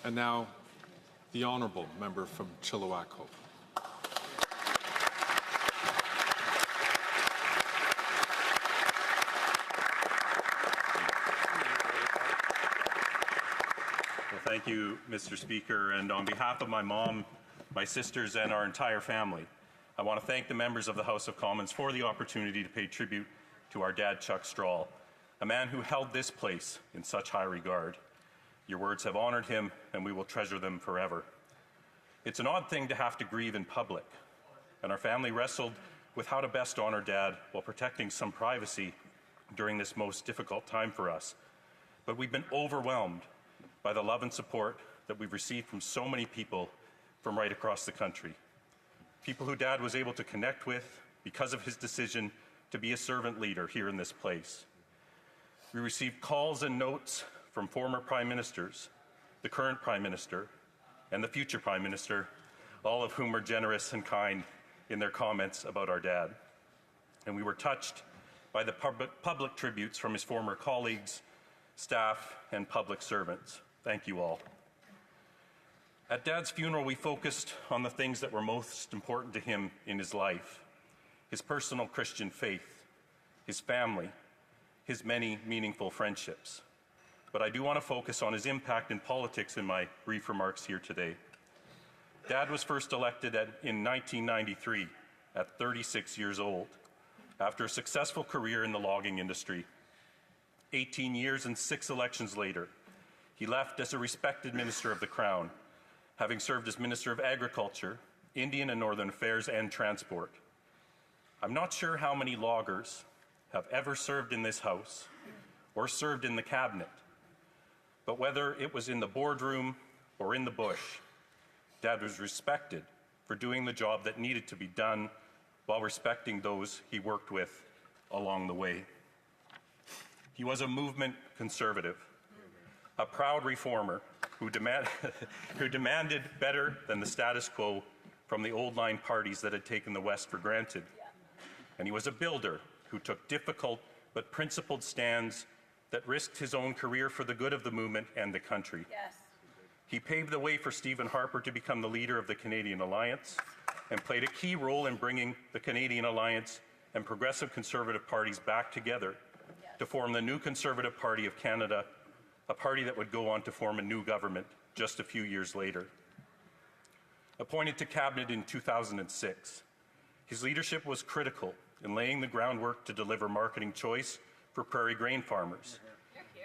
And now, the Honourable Member from Chilliwack Hope. Well, thank you, Mr. Speaker. And on behalf of my mom, my sisters, and our entire family, I want to thank the members of the House of Commons for the opportunity to pay tribute to our dad, Chuck Strahl, a man who held this place in such high regard. Your words have honored him, and we will treasure them forever. It's an odd thing to have to grieve in public, and our family wrestled with how to best honor Dad while protecting some privacy during this most difficult time for us. But we've been overwhelmed by the love and support that we've received from so many people from right across the country. People who Dad was able to connect with because of his decision to be a servant leader here in this place. We received calls and notes from former Prime Ministers, the current Prime Minister, and the future Prime Minister, all of whom were generous and kind in their comments about our dad. And we were touched by the public tributes from his former colleagues, staff, and public servants. Thank you all. At Dad's funeral, we focused on the things that were most important to him in his life: his personal Christian faith, his family, his many meaningful friendships. But I do want to focus on his impact in politics in my brief remarks here today. Dad was first elected in 1993 at 36 years old, after a successful career in the logging industry. 18 years and 6 elections later, he left as a respected Minister of the Crown, having served as Minister of Agriculture, Indian and Northern Affairs, and Transport. I'm not sure how many loggers have ever served in this House or served in the Cabinet, but whether it was in the boardroom or in the bush, Dad was respected for doing the job that needed to be done while respecting those he worked with along the way. He was a movement conservative, a proud reformer who demanded better than the status quo from the old line parties that had taken the West for granted. And he was a builder who took difficult but principled stands that risked his own career for the good of the movement and the country. Yes. He paved the way for Stephen Harper to become the leader of the Canadian Alliance and played a key role in bringing the Canadian Alliance and progressive Conservative parties back together to form the new Conservative Party of Canada, a party that would go on to form a new government just a few years later. Appointed to Cabinet in 2006, his leadership was critical in laying the groundwork to deliver marketing choice for prairie grain farmers.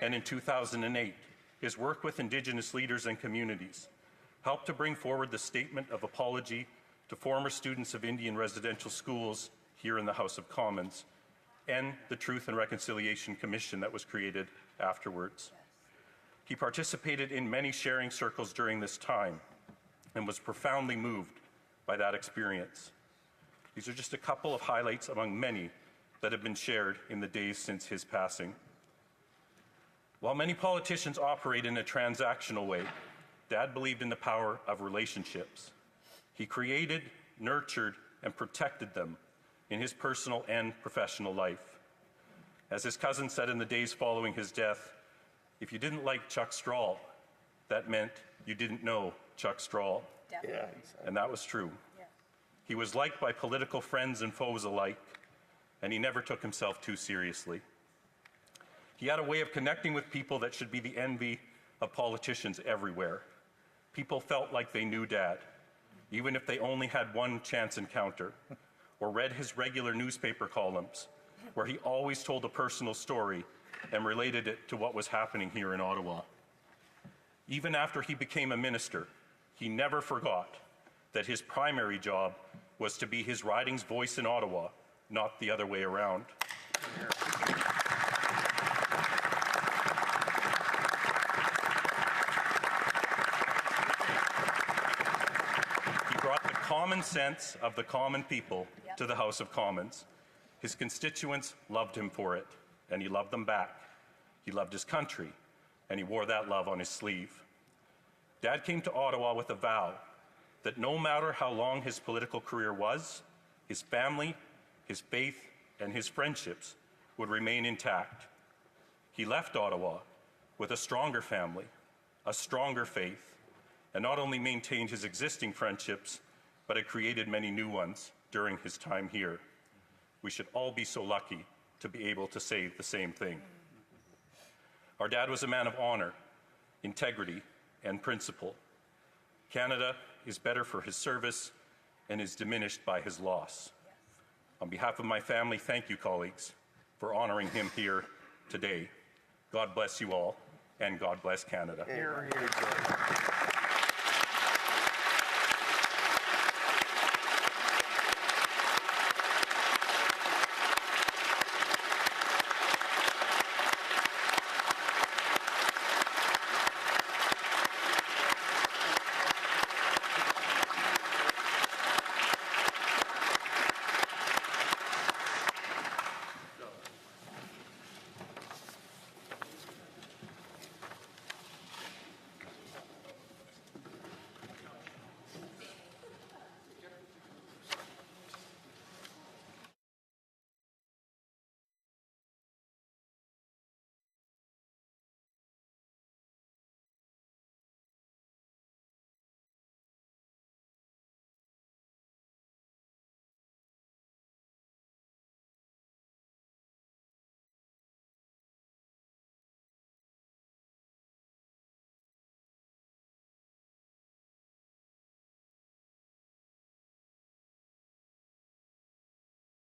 And in 2008, his work with Indigenous leaders and communities helped to bring forward the Statement of Apology to former students of Indian residential schools here in the House of Commons, and the Truth and Reconciliation Commission that was created afterwards. He participated in many sharing circles during this time and was profoundly moved by that experience. These are just a couple of highlights among many that have been shared in the days since his passing. While many politicians operate in a transactional way, Dad believed in the power of relationships. He created, nurtured, and protected them in his personal and professional life. As his cousin said in the days following his death, if you didn't like Chuck Strahl, that meant you didn't know Chuck Strahl. Definitely. Yeah, exactly. And that was true. Yeah. He was liked by political friends and foes alike, and he never took himself too seriously. He had a way of connecting with people that should be the envy of politicians everywhere. People felt like they knew Dad, even if they only had one chance encounter, or read his regular newspaper columns, where he always told a personal story and related it to what was happening here in Ottawa. Even after he became a minister, he never forgot that his primary job was to be his riding's voice in Ottawa, not the other way around. He brought the common sense of the common people to the House of Commons. His constituents loved him for it, and he loved them back. He loved his country, and he wore that love on his sleeve. Dad came to Ottawa with a vow that no matter how long his political career was, his family, his faith, and his friendships would remain intact. He left Ottawa with a stronger family, a stronger faith, and not only maintained his existing friendships, but had created many new ones during his time here. We should all be so lucky to be able to say the same thing. Our dad was a man of honor, integrity, and principle. Canada is better for his service and is diminished by his loss. On behalf of my family, thank you, colleagues, for honoring him here today. God bless you all, and God bless Canada. Here, here,